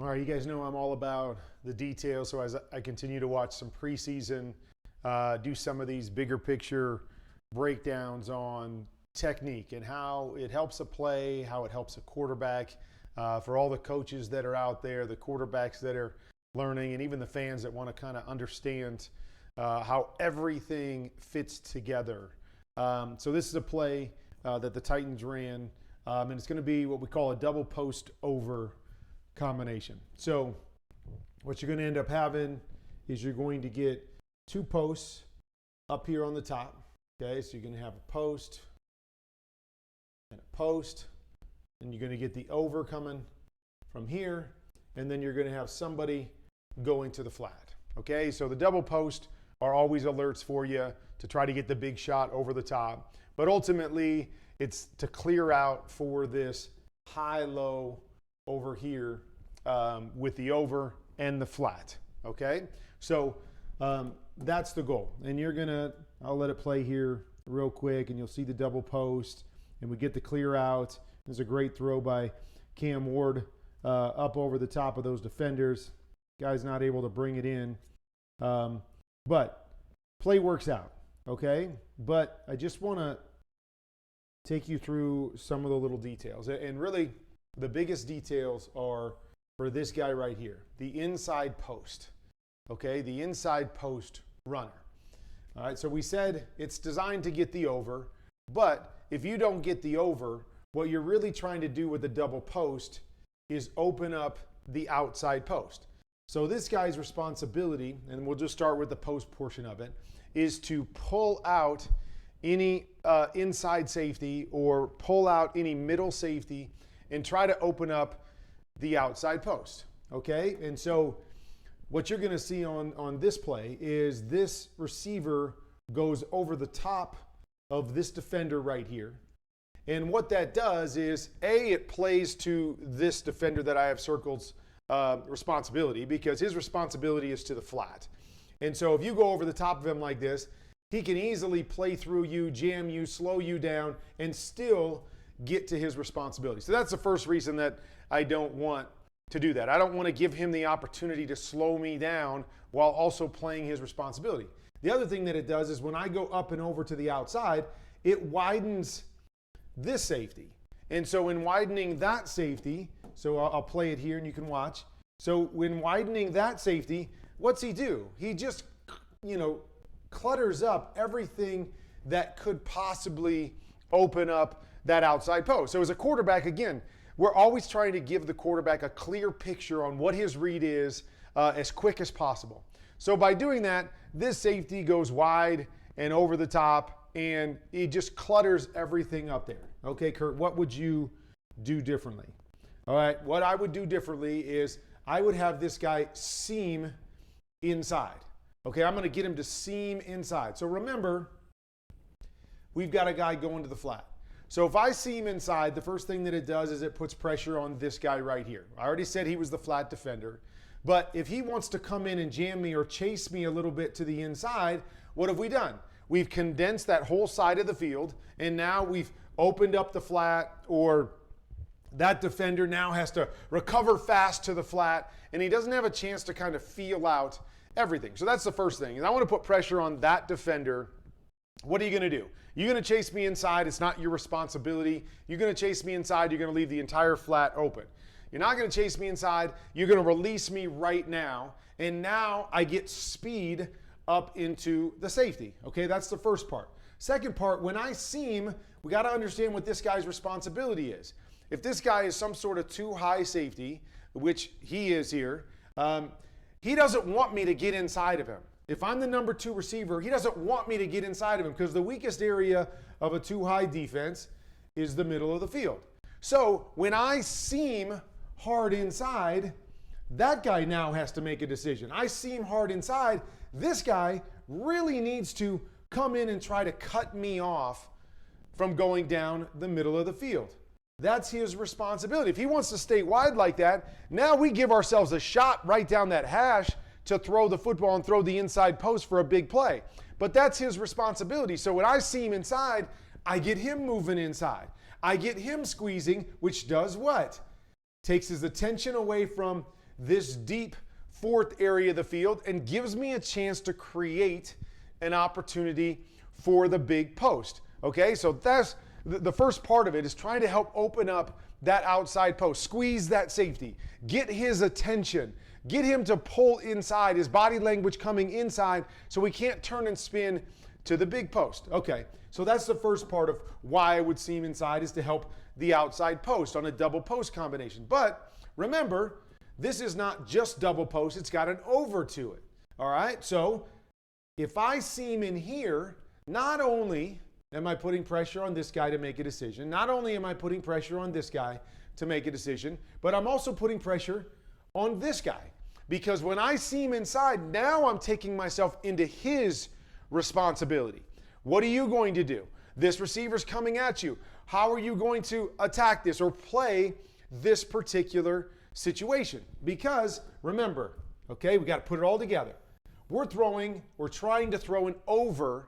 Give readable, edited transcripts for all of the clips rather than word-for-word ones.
All right, you guys know I'm all about the details, so as I continue to watch some preseason, do some of these bigger picture breakdowns on technique and how it helps a play, how it helps a quarterback, for all the coaches that are out there, the quarterbacks that are learning, and even the fans that want to kind of understand how everything fits together. So this is a play that the Titans ran, and it's going to be what we call a double post over combination. So what you're going to end up having is you're going to get two posts up here on the top. Okay, so you're going to have a post and a post, and you're going to get the over coming from here, and then you're going to have somebody going to the flat. Okay, so the double post are always alerts for you to try to get the big shot over the top, but ultimately it's to clear out for this high-low over here with the over and the flat. Okay, so that's the goal. And you're gonna, I'll let it play here real quick, and you'll see the double post, and we get the clear out. There's a great throw by Cam Ward up over the top of those defenders. Guy's not able to bring it in, but play works out. Okay, but I just want to take you through some of the little details, and really the biggest details are for this guy right here, the inside post. Okay, the inside post runner. All right, so we said it's designed to get the over, but if you don't get the over, what you're really trying to do with the double post is open up the outside post. So this guy's responsibility, and we'll just start with the post portion of it, is to pull out any inside safety or pull out any middle safety and try to open up the outside post. Okay, and so what you're going to see on this play is this receiver goes over the top of this defender right here. And what that does is, A, it plays to this defender that I have circled's responsibility, because his responsibility is to the flat. And so if you go over the top of him like this, he can easily play through you, jam you, slow you down, and still get to his responsibility. So that's the first reason that I don't want to do that. I don't want to give him the opportunity to slow me down while also playing his responsibility. The other thing that it does is when I go up and over to the outside, it widens this safety. And so in widening that safety, so I'll play it here and you can watch. So when widening that safety, what's he do? He just, clutters up everything that could possibly open up that outside post. So as a quarterback, again, we're always trying to give the quarterback a clear picture on what his read is as quick as possible. So by doing that, this safety goes wide and over the top, and it just clutters everything up there. Okay, Kurt, what would you do differently? All right, what I would do differently is I would have this guy seam inside. Okay, I'm going to get him to seam inside. So remember, we've got a guy going to the flat. So if I seam inside, the first thing that it does is it puts pressure on this guy right here. I already said he was the flat defender. But if he wants to come in and jam me or chase me a little bit to the inside, what have we done? We've condensed that whole side of the field, and now we've opened up the flat, or that defender now has to recover fast to the flat, and he doesn't have a chance to kind of feel out everything. So that's the first thing. And I want to put pressure on that defender. What are you going to do? You're going to chase me inside. It's not your responsibility. You're going to chase me inside. You're going to leave the entire flat open. You're not going to chase me inside. You're going to release me right now. And now I get speed up into the safety. Okay, that's the first part. Second part, when I seam, we got to understand what this guy's responsibility is. If this guy is some sort of too high safety, which he is here, he doesn't want me to get inside of him. If I'm the number 2 receiver, he doesn't want me to get inside of him, because the weakest area of a too high defense is the middle of the field. So when I seam hard inside, that guy now has to make a decision. I seam hard inside, this guy really needs to come in and try to cut me off from going down the middle of the field. That's his responsibility. If he wants to stay wide like that, now we give ourselves a shot right down that hash to throw the football and throw the inside post for a big play. But that's his responsibility. So when I seam inside, I get him moving inside. I get him squeezing, which does what? Takes his attention away from this deep fourth area of the field and gives me a chance to create an opportunity for the big post. Okay, so that's the first part of it, is trying to help open up that outside post, squeeze that safety, get his attention, get him to pull inside, his body language coming inside so we can't turn and spin to the big post. Okay, so that's the first part of why I would seam inside, is to help the outside post on a double post combination. But remember, this is not just double post, it's got an over to it. All right, so if I seam in here, not only am I putting pressure on this guy to make a decision, not only am I putting pressure on this guy to make a decision, but I'm also putting pressure on this guy. Because when I seam inside, now I'm taking myself into his responsibility. What are you going to do? This receiver's coming at you. How are you going to attack this or play this particular situation? Because remember, okay, we got to put it all together. We're trying to throw an over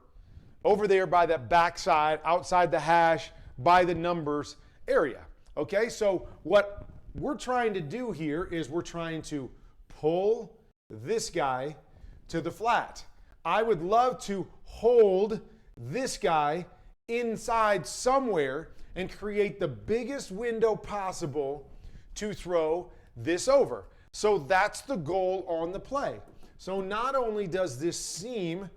there by that backside, outside the hash, by the numbers area. Okay, so what we're trying to do here is we're trying to pull this guy to the flat. I would love to hold this guy inside somewhere and create the biggest window possible to throw this over. So that's the goal on the play. So not only does this seam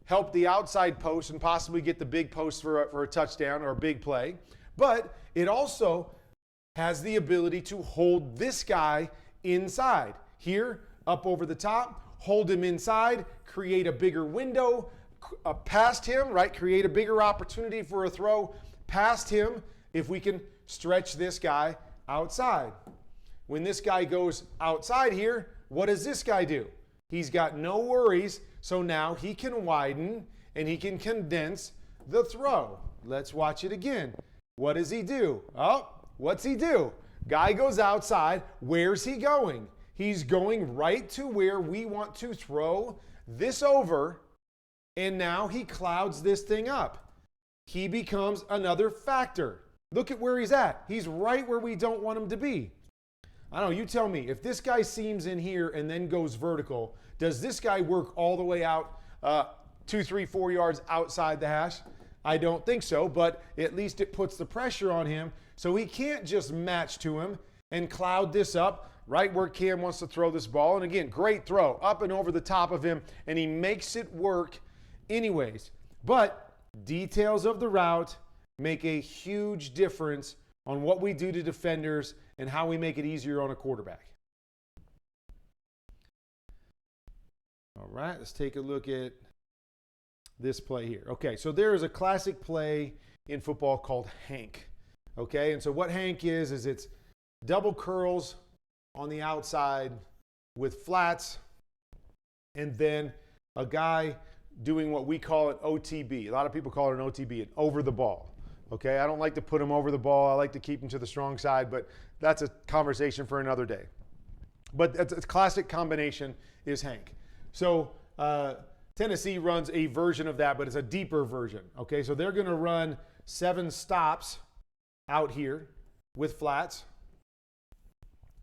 help the outside post and possibly get the big post for a touchdown or a big play, but it also has the ability to hold this guy inside. Here, up over the top, hold him inside, create a bigger window past him, right? Create a bigger opportunity for a throw past him if we can stretch this guy outside. When this guy goes outside here, what does this guy do? He's got no worries, so now he can widen and he can condense the throw. Let's watch it again. What does he do? Oh, what's he do? Guy goes outside. Where's he going? He's going right to where we want to throw this over, and now he clouds this thing up. He becomes another factor. Look at where he's at. He's right where we don't want him to be. I don't know, you tell me, if this guy seams in here and then goes vertical, does this guy work all the way out 2, 3, 4 yards outside the hash? I don't think so, but at least it puts the pressure on him so he can't just match to him and cloud this up right where Cam wants to throw this ball. And again, great throw, up and over the top of him, and he makes it work anyways. But details of the route make a huge difference on what we do to defenders and how we make it easier on a quarterback. All right, let's take a look at this play here. Okay, so there is a classic play in football called Hank. Okay, and so what Hank is it's double curls on the outside with flats, and then a guy doing what we call an OTB. A lot of people call it an OTB, an over the ball. Okay, I don't like to put him over the ball. I like to keep him to the strong side, but that's a conversation for another day. But a classic combination is Hank. So Tennessee runs a version of that, but it's a deeper version. Okay, so they're going to run 7 stops out here with flats.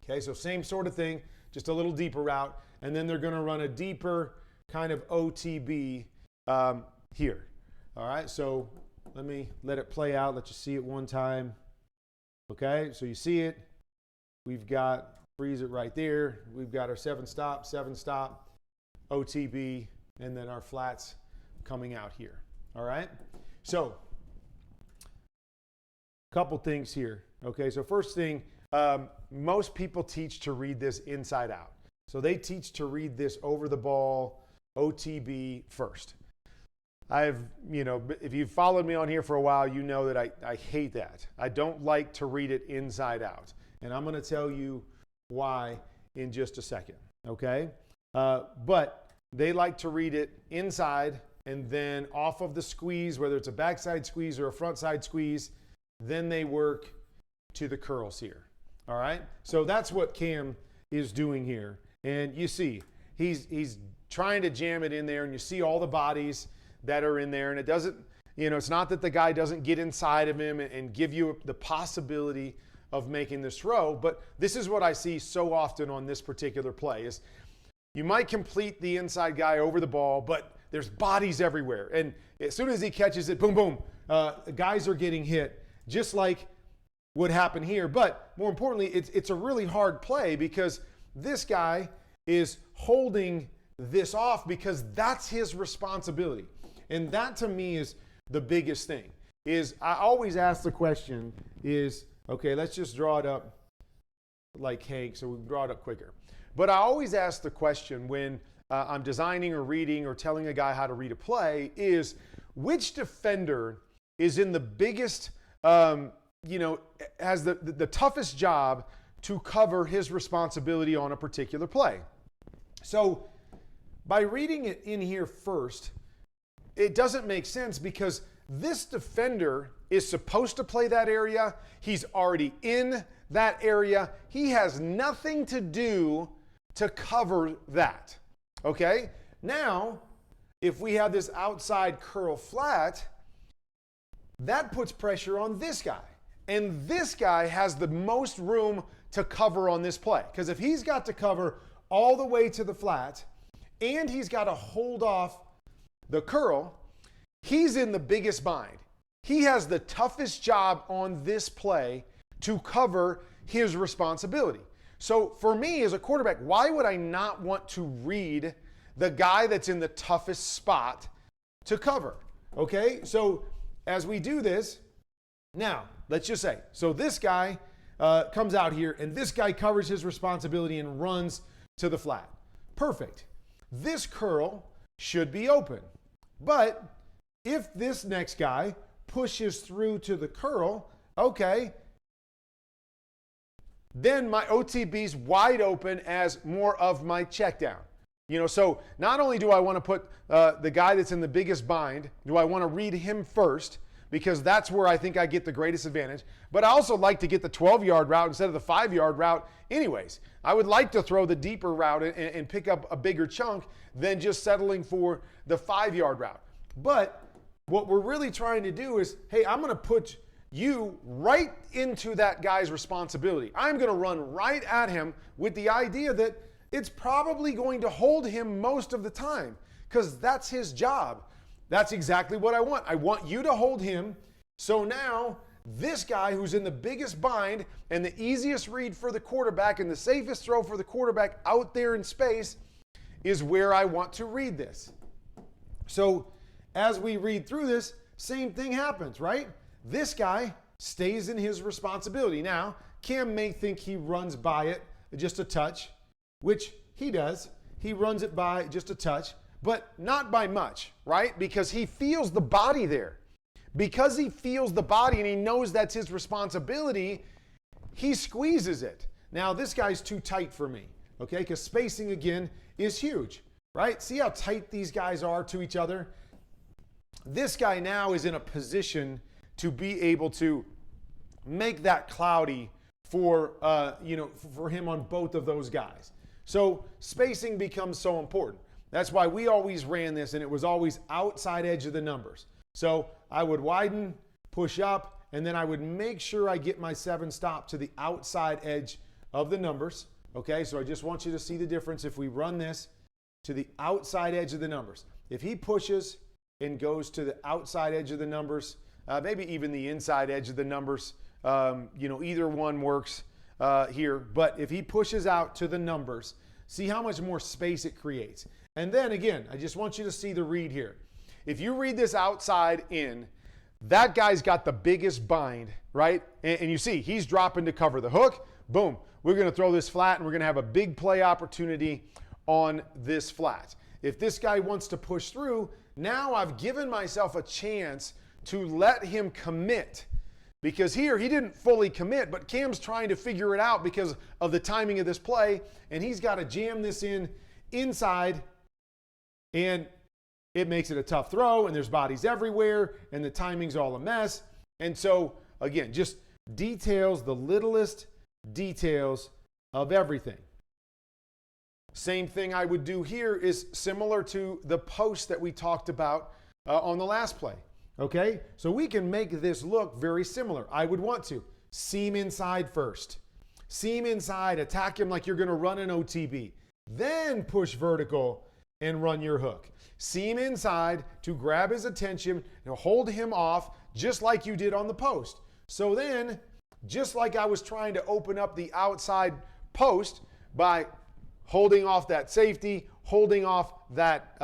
Okay, so same sort of thing, just a little deeper route. And then they're going to run a deeper kind of OTB here. All right, so let me let it play out. Let you see it one time. Okay, so you see it. We've got, freeze it right there. We've got our 7 stop, OTB, and then our flats coming out here. All right, so a couple things here. Okay, so first thing, most people teach to read this inside out. So they teach to read this over the ball, OTB first. If you've followed me on here for a while, you know that I hate that. I don't like to read it inside out. And I'm going to tell you why in just a second, okay? But they like to read it inside and then off of the squeeze, whether it's a backside squeeze or a front side squeeze, then they work to the curls here, all right? So that's what Cam is doing here. And you see, he's trying to jam it in there, and you see all the bodies that are in there, and it doesn't, it's not that the guy doesn't get inside of him and give you the possibility of making this throw. But this is what I see so often on this particular play is you might complete the inside guy over the ball, but there's bodies everywhere. And as soon as he catches it, boom, boom, guys are getting hit, just like would happen here. But more importantly, it's a really hard play because this guy is holding this off because that's his responsibility. And that to me is the biggest thing. Is I always ask the question is, okay, let's just draw it up like Hank so we can draw it up quicker. But I always ask the question when I'm designing or reading or telling a guy how to read a play is which defender is in the biggest, has the toughest job to cover his responsibility on a particular play. So by reading it in here first, it doesn't make sense because this defender is supposed to play that area. He's already in that area. He has nothing to do to cover that. Okay? Now, if we have this outside curl flat, that puts pressure on this guy. And this guy has the most room to cover on this play. Because if he's got to cover all the way to the flat and he's got to hold off the curl, he's in the biggest bind. He has the toughest job on this play to cover his responsibility. So for me as a quarterback, why would I not want to read the guy that's in the toughest spot to cover? Okay, so as we do this, now let's just say, so this guy comes out here and this guy covers his responsibility and runs to the flat. Perfect. This curl should be open. But if this next guy pushes through to the curl, okay, then my OTB's wide open as more of my check down. So not only do I want to put the guy that's in the biggest bind, do I want to read him first, because that's where I think I get the greatest advantage. But I also like to get the 12-yard route instead of the 5-yard route anyways. I would like to throw the deeper route and pick up a bigger chunk than just settling for the 5-yard route. But what we're really trying to do is, hey, I'm going to put you right into that guy's responsibility. I'm going to run right at him with the idea that it's probably going to hold him most of the time because that's his job. That's exactly what I want. I want you to hold him. So now this guy who's in the biggest bind and the easiest read for the quarterback and the safest throw for the quarterback out there in space is where I want to read this. So as we read through this, same thing happens, right? This guy stays in his responsibility. Now, Cam may think he runs by it just a touch, which he does. He runs it by just a touch, but not by much, right? Because he feels the body there. Because he feels the body and he knows that's his responsibility, he squeezes it. Now, this guy's too tight for me, okay? Because spacing, again, is huge, right? See how tight these guys are to each other? This guy now is in a position to be able to make that cloudy for him on both of those guys. So spacing becomes so important. That's why we always ran this, and it was always outside edge of the numbers. So I would widen, push up, and then I would make sure I get my 7 stop to the outside edge of the numbers. Okay, so I just want you to see the difference if we run this to the outside edge of the numbers. If he pushes and goes to the outside edge of the numbers, maybe even the inside edge of the numbers, either one works here. But if he pushes out to the numbers, see how much more space it creates. And then again, I just want you to see the read here. If you read this outside in, that guy's got the biggest bind, right? And you see, he's dropping to cover the hook. Boom. We're going to throw this flat, and we're going to have a big play opportunity on this flat. If this guy wants to push through, now I've given myself a chance to let him commit. Because here, he didn't fully commit, but Cam's trying to figure it out because of the timing of this play, and he's got to jam this in inside, and it makes it a tough throw, and there's bodies everywhere, and the timing's all a mess. And so, again, just details, the littlest details of everything. Same thing I would do here is similar to the post that we talked about on the last play. Okay, so we can make this look very similar. I would want to. seam inside first. Seam inside, attack him like you're going to run an OTB. Then push vertical and run your hook. Seam inside to grab his attention and hold him off just like you did on the post. So then, just like I was trying to open up the outside post by holding off that safety, holding off that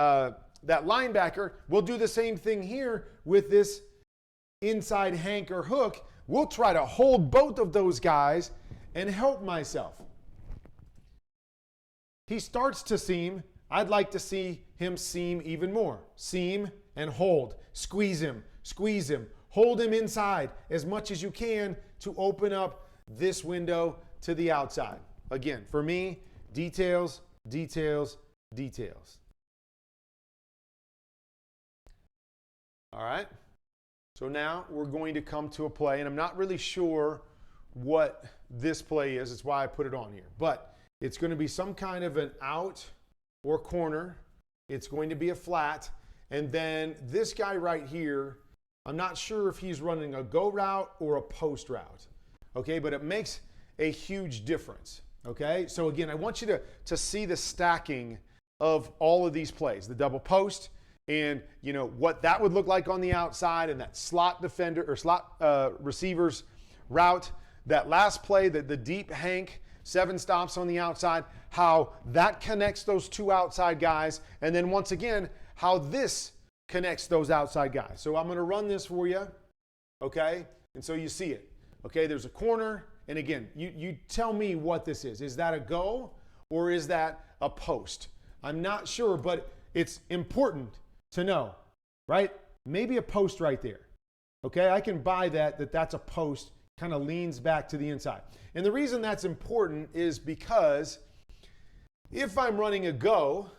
linebacker, we'll do the same thing here with this inside hank or hook. We'll try to hold both of those guys and help myself. He starts to seam. I'd like to see him seam even more. Seam and hold. Squeeze him. Squeeze him. Hold him inside as much as you can to open up this window to the outside. Again, for me, details, details, details. All right. So now we're going to come to a play, and I'm not really sure what this play is. It's why I put it on here. But it's going to be some kind of an out or corner. It's going to be a flat. And then this guy right here, I'm not sure if he's running a go route or a post route. Okay, but it makes a huge difference. Okay, so again, I want you to see the stacking of all of these plays. The double post, and you know what that would look like on the outside, and that slot defender or slot receivers route. That last play, the deep hank, 7 stops on the outside, how that connects those two outside guys, and then once again, how this connects those outside guys. So I'm going to run this for you, okay? And so you see it. Okay, there's a corner, and again, you tell me what this is. Is that a go or is that a post? I'm not sure, but it's important to know, right? Maybe a post right there. Okay, I can buy that's a post, kind of leans back to the inside. And the reason that's important is because if I'm running a go,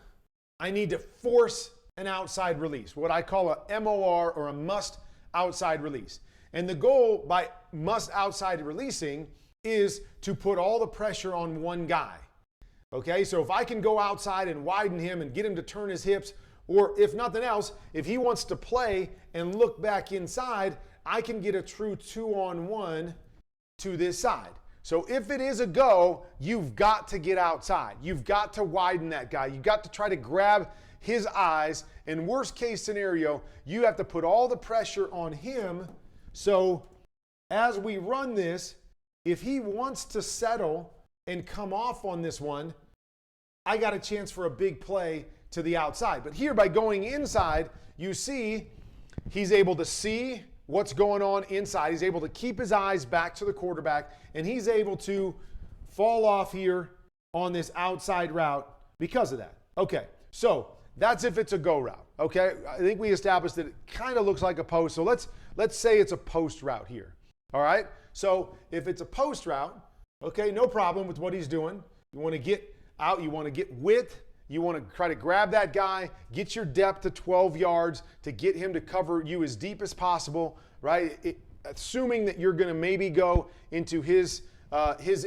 I need to force an outside release, what I call a MOR or a must outside release. And the goal by must outside releasing is to put all the pressure on one guy. Okay, so if I can go outside and widen him and get him to turn his hips, or if nothing else, if he wants to play and look back inside, I can get a true 2-on-1 to this side. So if it is a go, you've got to get outside. You've got to widen that guy. You've got to try to grab his eyes. And worst case scenario, you have to put all the pressure on him. So as we run this, if he wants to settle and come off on this one, I got a chance for a big play to the outside. But here, by going inside, you see he's able to see what's going on inside. He's able to keep his eyes back to the quarterback, and he's able to fall off here on this outside route because of that. Okay, so that's if it's a go route. Okay, I think we established that it kind of looks like a post. So let's say it's a post route here. All right, so if it's a post route, okay, no problem with what he's doing. You want to get out, you want to get width, you want to try to grab that guy, get your depth to 12 yards to get him to cover you as deep as possible, right? Assuming that you're going to maybe go into his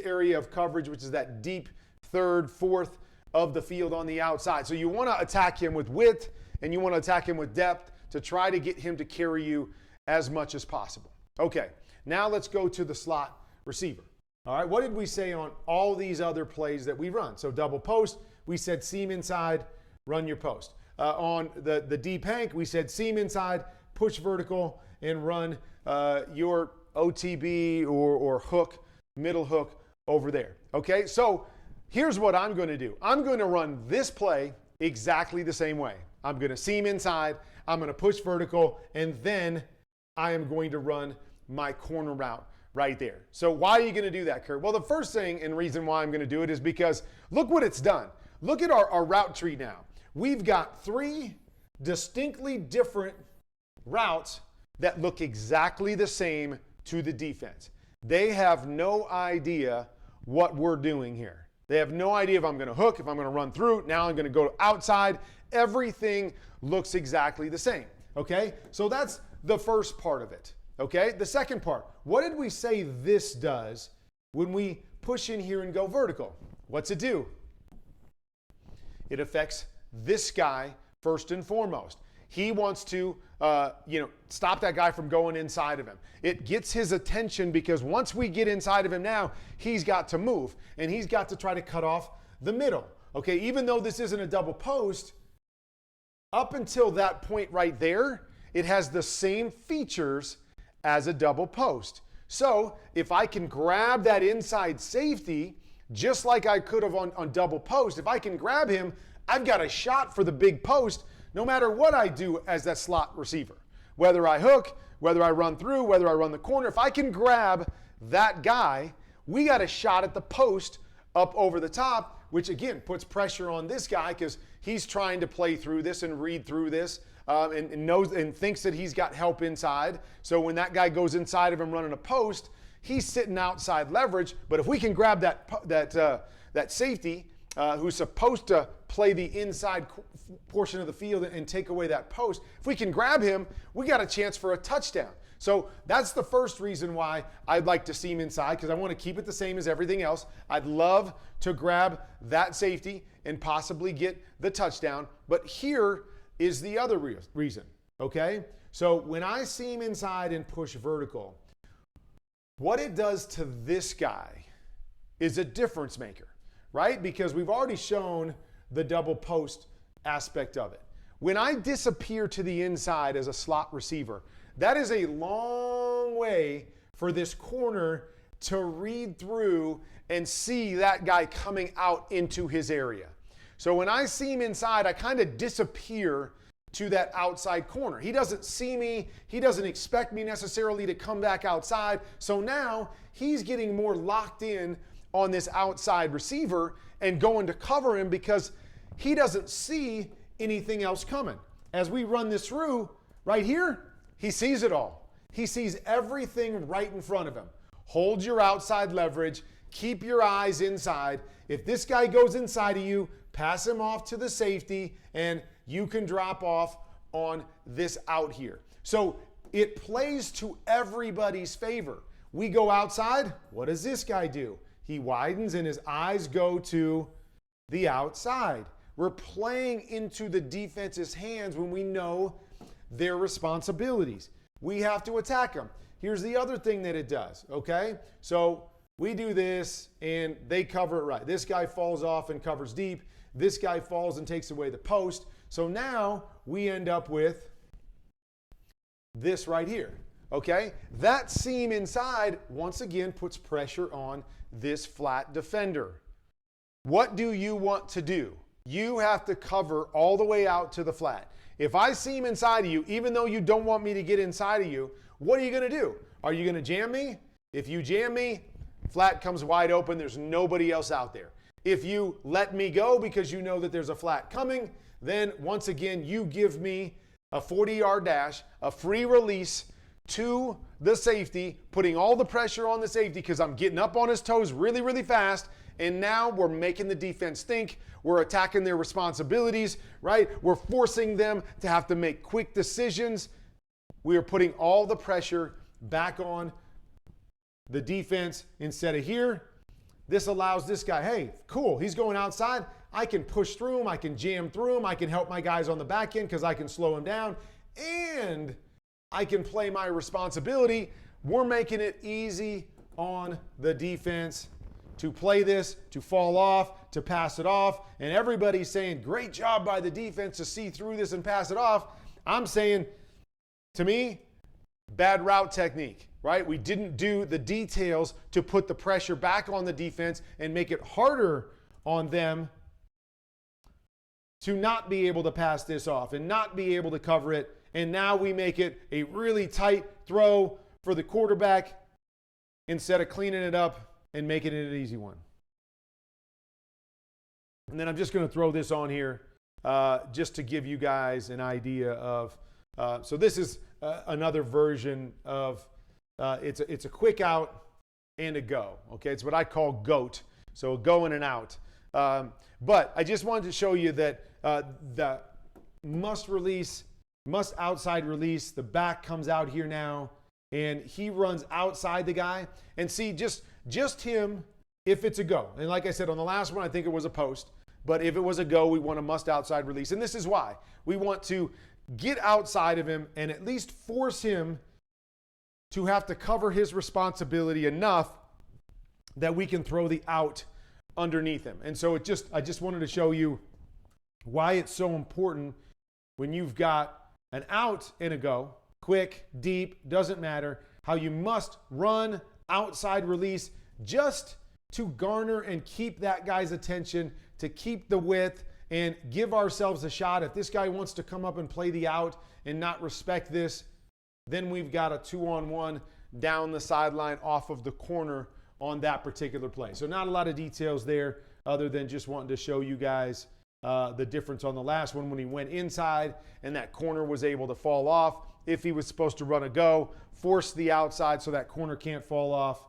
area of coverage, which is that deep third, fourth of the field on the outside. So you want to attack him with width and you want to attack him with depth to try to get him to carry you as much as possible. Okay, now let's go to the slot receiver. All right, what did we say on all these other plays that we run? So double post, we said seam inside, run your post. On the deep hank, we said seam inside, push vertical, and run your OTB or hook, middle hook over there. Okay, so here's what I'm going to do. I'm going to run this play exactly the same way. I'm going to seam inside, I'm going to push vertical, and then I am going to run my corner route right there. So why are you going to do that, Kurt? Well, the first thing and reason why I'm going to do it is because look what it's done. Look at our route tree now. We've got 3 distinctly different routes that look exactly the same to the defense. They have no idea what we're doing here. They have no idea if I'm going to hook, if I'm going to run through. Now I'm going to go outside. Everything looks exactly the same. Okay? So that's the first part of it. Okay? The second part. What did we say this does when we push in here and go vertical? What's it do? It affects this guy first and foremost. He wants to, stop that guy from going inside of him. It gets his attention because once we get inside of him now, he's got to move and he's got to try to cut off the middle. Okay, even though this isn't a double post, up until that point right there, it has the same features as a double post. So if I can grab that inside safety, just like I could have on double post, if I can grab him, I've got a shot for the big post no matter what I do as that slot receiver. Whether I hook, whether I run through, whether I run the corner, if I can grab that guy, we got a shot at the post up over the top, which again puts pressure on this guy because he's trying to play through this and read through this and knows and thinks that he's got help inside. So when that guy goes inside of him running a post, he's sitting outside leverage. But if we can grab that safety who's supposed to play the inside portion of the field and take away that post, if we can grab him, we got a chance for a touchdown. So that's the first reason why I'd like to see him inside, because I want to keep it the same as everything else. I'd love to grab that safety and possibly get the touchdown. But here is the other reason, okay? So when I see him inside and push vertical, what it does to this guy is a difference maker, right? Because we've already shown the double post aspect of it. When I disappear to the inside as a slot receiver, that is a long way for this corner to read through and see that guy coming out into his area. So when I see him inside, I kind of disappear to that outside corner. He doesn't see me. He doesn't expect me necessarily to come back outside. So now he's getting more locked in on this outside receiver and going to cover him because he doesn't see anything else coming. As we run this through right here, he sees it all. He sees everything right in front of him. Hold your outside leverage. Keep your eyes inside. If this guy goes inside of you, pass him off to the safety, and you can drop off on this out here. So it plays to everybody's favor. We go outside. What does this guy do? He widens and his eyes go to the outside. We're playing into the defense's hands when we know their responsibilities. We have to attack them. Here's the other thing that it does, okay? So we do this and they cover it right. This guy falls off and covers deep. This guy falls and takes away the post. So now we end up with this right here, okay? That seam inside, once again, puts pressure on this flat defender. What do you want to do? You have to cover all the way out to the flat. If I seam inside of you, even though you don't want me to get inside of you, what are you going to do? Are you going to jam me? If you jam me, flat comes wide open. There's nobody else out there. If you let me go because you know that there's a flat coming, then once again, you give me a 40-yard dash, a free release to the safety, putting all the pressure on the safety because I'm getting up on his toes really, really fast. And now we're making the defense think. We're attacking their responsibilities, right? We're forcing them to have to make quick decisions. We are putting all the pressure back on the defense instead of here. This allows this guy, hey, cool, he's going outside. I can push through him. I can jam through him. I can help my guys on the back end because I can slow him down. And I can play my responsibility. We're making it easy on the defense to play this, to fall off, to pass it off. And everybody's saying, great job by the defense to see through this and pass it off. I'm saying, to me, bad route technique, right? We didn't do the details to put the pressure back on the defense and make it harder on them to not be able to pass this off and not be able to cover it. And now we make it a really tight throw for the quarterback instead of cleaning it up and making it an easy one. And then I'm just going to throw this on here just to give you guys an idea of, so this is another version of, it's a quick out and a go. Okay, it's what I call GOAT. So a go and an out. But I just wanted to show you that the must outside release, the back comes out here now, and he runs outside the guy. And see, just him, if it's a go. And like I said, on the last one, I think it was a post. But if it was a go, we want a must outside release. And this is why. We want to get outside of him and at least force him to have to cover his responsibility enough that we can throw the out underneath him. And so I just wanted to show you why it's so important when you've got an out and a go, quick, deep, doesn't matter, how you must run outside release just to garner and keep that guy's attention, to keep the width and give ourselves a shot. If this guy wants to come up and play the out and not respect this, then we've got a 2-on-1 down the sideline off of the corner on that particular play. So not a lot of details there other than just wanting to show you guys the difference on the last one when he went inside and that corner was able to fall off. If he was supposed to run a go, force the outside so that corner can't fall off,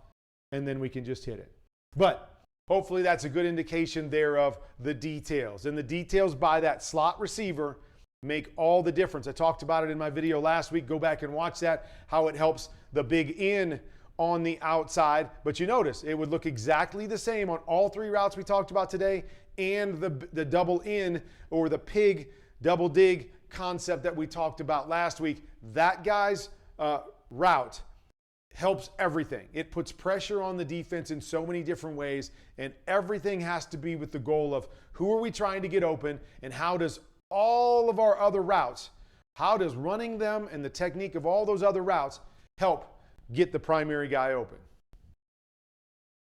and then we can just hit it. But hopefully that's a good indication there of the details. And the details by that slot receiver make all the difference. I talked about it in my video last week. Go back and watch that, how it helps the big in on the outside. But you notice it would look exactly the same on all three routes we talked about today and the double in or the pig double dig concept that we talked about last week. That guy's route helps everything. It puts pressure on the defense in so many different ways, and everything has to be with the goal of who are we trying to get open, and how does all of our other routes, how does running them and the technique of all those other routes help get the primary guy open.